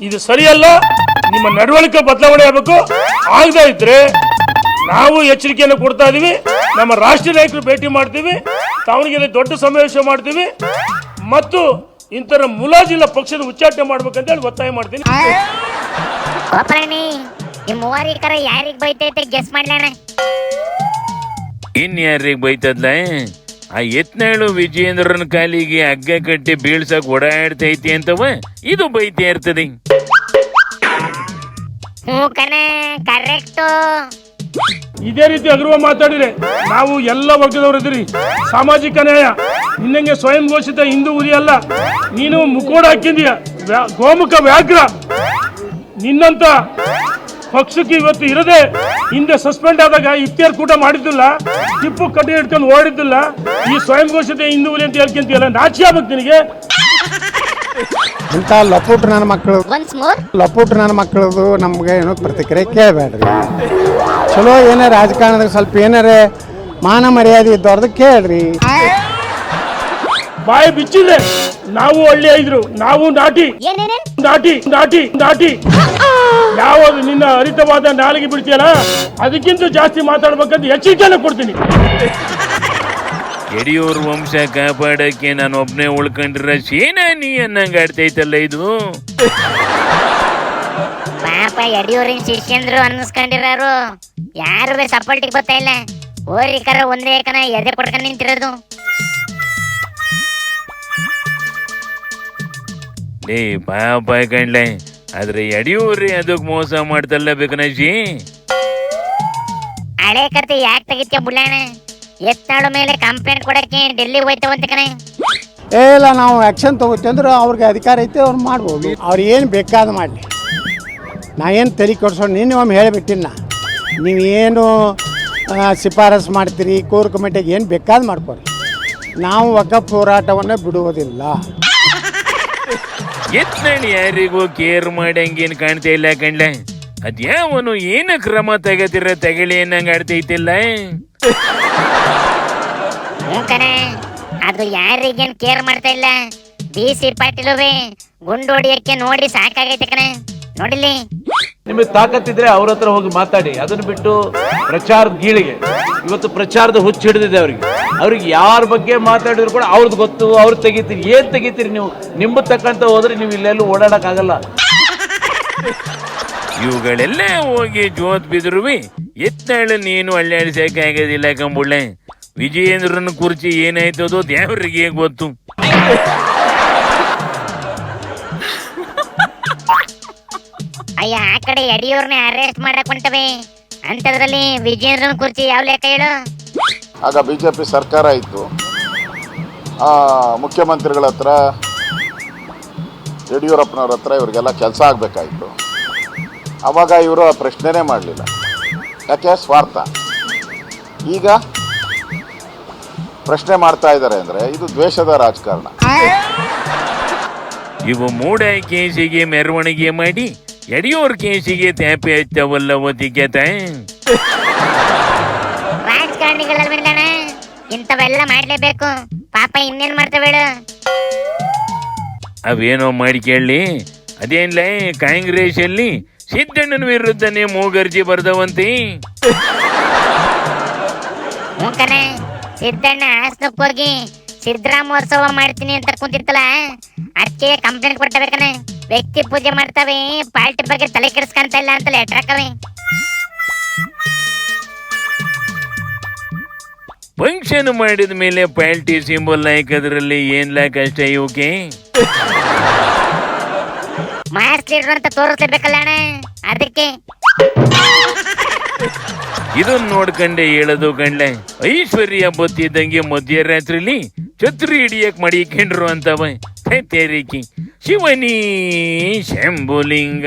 ಇದು ಸರಿಯಲ್ಲ. ನಿಮ್ಮ ನಡವಳಿಕೆ ಬದಲಾವಣೆ ಆಗಬೇಕು. ಆಗದೇ ಇದ್ರೆ ನಾವು ಎಚ್ಚರಿಕೆಯನ್ನು ಕೊಡ್ತಾ ಇದೀವಿ. ನಮ್ಮ ರಾಷ್ಟ್ರೀಯ ನಾಯಕರು ಭೇಟಿ ಮಾಡ್ತೀವಿ, ದಾವಣಗೆರೆ ದೊಡ್ಡ ಸಮಾವೇಶ ಮಾಡ್ತೀವಿ ಮತ್ತು ಇಂತರ ಮುಲಾಜಿಲ್ಲ ಪಕ್ಷದ ಉಚ್ಚಾಟನೆ ಮಾಡ್ಬೇಕಂತ ಹೇಳಿ ಒತ್ತಾಯ ಮಾಡ್ತೀನಿ. ನಿಮ್ಮ ಮೂವರಿಕರ ಯಾರಿಗೆ ಬೈತೈತೆ ಗೆಸ್ ಮಾಡ್ಲಣ್ಣ. ಇನ್ಯಾರಿಗೆ ಬೈತದ್ಲ? ಆ ಯತ್ನಾಳು ವಿಜಯೇಂದ್ರನ ಕಾಲಿಗೆ ಹಗ್ಗ ಕಟ್ಟಿ ಬೀಳ್ಸಕ್ ಓಡಾಡ್ತೈತಿ ಅಂತವ ಇದು ಬೈತಾ ಇರ್ತದೆ. ಹ್ಞೂ ಕಣೆ, ಕರೆಕ್ಟು. ಇದೇ ರೀತಿ ಅಗರ್ವ ಮಾತಾಡಿದ್ರೆ ನಾವು ಎಲ್ಲ ವರ್ಗದವರು ಇದ್ದೀರಿ. ಸಾಮಾಜಿಕ ನ್ಯಾಯ ನಿನ್ನಂಗೆ ಸ್ವಯಂ ಘೋಷಿತ ಹಿಂದೂ ಉರಿ ಅಲ್ಲ. ನೀನು ಮುಖೋಡ ಹಾಕಿದೀಯ, ಗೋಮುಖ ವ್ಯಾಘ್ರ. ನಿನ್ನಂತ ಪಕ್ಷಕ್ಕೆ ಇವತ್ತು ಇರದೆ ಹಿಂದೆ ಸಸ್ಪೆಂಡ್ ಆದಾಗ ಇಫ್ತಿಯಾರ್ ಕೂಟ ಮಾಡಿದ್ದಿಲ್ಲ, ಟಿಪ್ಪು ಕಡ್ಡಿ ಹಿಡ್ಕೊಂಡು ಓಡಿದ್ದಿಲ್ಲ. ಈ ಸ್ವಯಂ ಘೋಷಿತ ಹಿಂದೂ ಹುಲಿ ಅಂತ ಹೇಳ್ಕೊಂತೀಯಲ್ಲ, ನಾಚಿ ಆಗ್ಬೇಕು ನಿನಗೆ. ಇಂಥ ಲಪುಟ್ ನನ್ನ ಮಕ್ಕಳು ನಮ್ಗೆ ಏನೋ ಪ್ರತಿಕ್ರಿಯೆ ಕೇಳಬೇಡ್ರಿ. ಚಲೋ ಏನಾರ ರಾಜಕಾರಣದಾಗ ಸ್ವಲ್ಪ ಏನಾರ ಮಾನ ಮರ್ಯಾದೆ ಇದ್ದವ್ರದ್ದು ಕೇಳ್ರಿ. ಬಾಯಿ ಬಿಚ್ಚಿದೆ. ನಾವು ಒಳ್ಳೆ ಇದ್ರು, ನಾವು ನಾಟಿ ನಾಟಿ ನಾಟಿ ನಾಟಿ. ಯಾವುದು ನಿನ್ನ ಹರಿತವಾದ ನಾಲಿಗೆ ಬಿಡ್ತೀಯಲ್ಲ, ಅದಕ್ಕಿಂತ ಜಾಸ್ತಿ ಮಾತಾಡ್ಬೇಕಂತ ಎಚ್ಚರಿಕೆಯನ್ನು ಕೊಡ್ತೀನಿ. ಯಡಿಯೂರ್ ವಂಶ ಕಾಪಾಡಕ್ಕೆ ನಾನು ಒಬ್ನೇ ಉಳ್ಕೊಂಡ್ರ ಸೇನಾನಿ ಅನ್ನಂಗ ಆಡ್ತೈತಲ್ಲ ಇದು. ಪಾಪ ಯಡಿಯೂರಿನ ಶಿಷ್ಯಂದ್ರು ಅನ್ನಿಸ್ಕೊಂಡಿರೋರು ಯಾರು ಸಪೋರ್ಟಿಗೆ ಗೊತ್ತಾ ಇಲ್ಲ. ಓರಿಕರ ಒಂದೇ ಕನ ಎದೆ ಕೊಡ್ಕೊಂಡು ನಿಂತಿರೋದು. ಲೇ ಪಾಪ ಕಂಡ್ಲೆ, ಆದ್ರೆ ಯಡಿಯೂರಿ ಅದಕ್ಕೆ ಮೋಸ ಮಾಡ್ತಲ್ಲ ಬೇಕನಜಿ. ಹಳೆ ಕತೆ ಯಾಕೆ ತೆಗಿತ್ಯ ಬುಳ್ಳಾಣ? ಎತ್ತಾಳು ಮೇಲೆ ಕಂಪ್ಲೇಂಟ್ ಕೊಡಕ್ಕೆ ಡೆಲ್ಲಿ ಹೋಯ್ತವಂತ ಕಣೆ. ಇಲ್ಲ, ನಾವು ಆ್ಯಕ್ಷನ್ ತಗೋತೀವಿ ಅಂದ್ರೆ ಅವ್ರಿಗೆ ಅಧಿಕಾರ ಐತೆ, ಅವ್ರು ಮಾಡ್ಬೋದು. ಅವ್ರು ಏನು ಬೇಕಾದ ಮಾಡಲಿ. ನಾ ಏನು ತಲೆ ಕೊಡ್ಸೋಣ, ನಿನ್ನೆ ಒಮ್ಮೆ ಹೇಳಿಬಿಟ್ಟಿನ. ನೀವೇನು ಶಿಫಾರಸು ಮಾಡ್ತೀರಿ ಕೋರ್ ಕಮಿಟಿಗೆ ಏನು ಬೇಕಾದ ಮಾಡ್ಕೊರಿ. ನಾವು ವಕಫ್ ಹೋರಾಟವನ್ನು ಬಿಡುವುದಿಲ್ಲ. ಯತ್ನಾಳ್ ಯಾರಿಗೂ ಕೇರ್ ಮಾಡಂಗೇನು ಕಾಣ್ತಾ ಇಲ್ಲ ಕಂಡ್ಲೆ. ಅದ್ಯಾವನು ಏನ ಕ್ರಮ ತಗಳಿ ಅನ್ನಂಗ ಆಡ್ತೈತಿಲ್ಲ. ಕಣೆ, ಅದು ಯಾರಿಗೇನ್ ಕೇರ್ ಮಾಡ್ತಾ ಇಲ್ಲ. BC ಪಾಟೀಲುವೆ ಗುಂಡು ಹೊಡಿಯಕ್ಕೆ ನೋಡಿ ಸಾಕಾಗೈತೆ ಕಣೆ. ನೋಡಿಲಿ, ನಿಮಗೆ ತಾಕತ್ತಿದ್ರೆ ಅವ್ರ ಹತ್ರ ಹೋಗಿ ಮಾತಾಡಿ. ಅದನ್ನ ಬಿಟ್ಟು ಪ್ರಚಾರದ ಗೀಳಿಗೆ ಇವತ್ತು ಪ್ರಚಾರದ ಹುಚ್ಚು ಹಿಡಿದಿದೆ ಅವ್ರಿಗೆ ಯಾರ ಬಗ್ಗೆ ಮಾತಾಡಿದ್ರು ಕೂಡ ಅವ್ರದ್ದು ಗೊತ್ತು, ಅವ್ರು ತೆಗಿತೀರಿ. ಏನ್ ತೆಗಿತೀರಿ ನೀವು? ನಿಂಬ ತಕ್ಕಂತ ಹೋದ್ರೆ ನೀವು ಇಲ್ಲೆಲ್ಲೂ ಓಡಾಡಕ್ ಆಗಲ್ಲ. ಇವುಗಳೆಲ್ಲ ಹೋಗಿ ಜೋತ್ ಬಿದ್ರುವಿ ಯತ್ನಾಳು ನೀನು ಅಲ್ಲಾಡಿಸಕ್ಕಾಗೋದಿಲ್ಲ ಕಂಬುಳ್ಳೆ. ವಿಜಯೇಂದ್ರನ ಕುರ್ಚಿ ಏನಾಯ್ತದೋ ದೇವರಿಗೆ ಗೊತ್ತು. ಅಯ್ಯ, ಆ ಕಡೆ ಯಡಿಯೂರ್ನ ಅರೆಸ್ಟ್ ಮಾಡಕ್ ಹೊಂಟವೆ, ಅಂತದ್ರಲ್ಲಿ ವಿಜೇಂದ್ರನ ಕುರ್ಚಿ ಯಾವ ಲೆಕ್ಕ ಹೇಳು? ಆಗ BJP ಸರ್ಕಾರ ಇತ್ತು. ಮುಖ್ಯಮಂತ್ರಿಗಳ ಹತ್ರ, ಯಡಿಯೂರಪ್ಪನವ್ರ ಹತ್ರ ಇವ್ರಿಗೆಲ್ಲ ಕೆಲಸ ಆಗಬೇಕಾಯಿತು. ಆವಾಗ ಇವರು ಆ ಪ್ರಶ್ನೆನೇ ಮಾಡಲಿಲ್ಲ. ಯಾಕೆ? ಸ್ವಾರ್ಥ. ಈಗ ಪ್ರಶ್ನೆ ಮಾಡ್ತಾ ಇದ್ದಾರೆ ಅಂದರೆ ಇದು ದ್ವೇಷದ ರಾಜಕಾರಣ. ಇವು ಮೂಡ ಕೇಸಿಗೆ ಮೆರವಣಿಗೆ ಮಾಡಿ ಯಡಿಯೂರ್ ಕೇಸಿಗೆ ತ್ಯಾಪೆ ಹಚ್ಚವಲ್ಲ ಒತ್ತಿಗೆತ. ರಾಜಕಾರಣಿಗಳ ಮೇಲಣ ಇಂಥವೆಲ್ಲ ಮಾಡ್ಲೇಬೇಕು. ಪಾಪ ಇನ್ನೇನ್ ಮಾಡ್ತವೇಳು? ಅವೇನೋ ಮಾಡಿ ಕೇಳಲಿ. ಅದೇನ್ಲ ಕಾಂಗ್ರೆಸ್ ಅಲ್ಲಿ ಸಿದ್ದಣ್ಣನ ವಿರುದ್ಧನೇ ಮೂಗರ್ಜಿ ಬರ್ದವಂತಿ. ಕಣೆ, ಸಿದ್ದಣ್ಣ ಹಾಸನಕ್ಕೆ ಹೋಗಿ ಸಿದ್ದರಾಮೋತ್ಸವ ಮಾಡ್ತೀನಿ ಅಂತ ಕುಂತಿರ್ತಲ್ಲ, ಅದಕ್ಕೆ ಕಂಪ್ಲೇಂಟ್ ಕೊಡ್ತಬೇಕನೆ. ವ್ಯಕ್ತಿ ಪೂಜೆ ಮಾಡ್ತವೆ, ಪಾರ್ಟಿ ಬಗ್ಗೆ ತಲೆ ಕೆಡಿಸ್ಕೊಂತ ಇಲ್ಲ ಅಂತ ಲೆಟರ್ ಹಾಕವೆ. ಫಂಕ್ಷನ್ ಮಾಡಿದ ಮೇಲೆ ಪಾರ್ಟಿ ಸಿಂಬಲ್ ಹಾಕೋದ್ರಲ್ಲಿ ಏನ್ಲ ಕಷ್ಟ ಇವಕ್ಕೆ? ಮಾಸ್ ಲೀಡರ್ ಅಂತ ತೋರಿಸ್ಲೇಬೇಕಲ್ಲ ಅಣ್ಣ, ಅದಕ್ಕೆ. ಇದನ್ನ ನೋಡ್ಕಂಡೆ ಹೇಳೋದು ಕಂಡ್ಲೆ. ಐಶ್ವರ್ಯ ಬತ್ತಿದ್ದಂಗೆ ಮಧ್ಯರಾತ್ರಿಲಿ ಛತ್ರಿ ಹಿಡಿಯಕ್ ಮಡಿಕೊಂಡ್ರು ಅಂತವ ತೇರಿಕಿ ಶಿವನಿ ಶಂಭುಲಿಂಗ.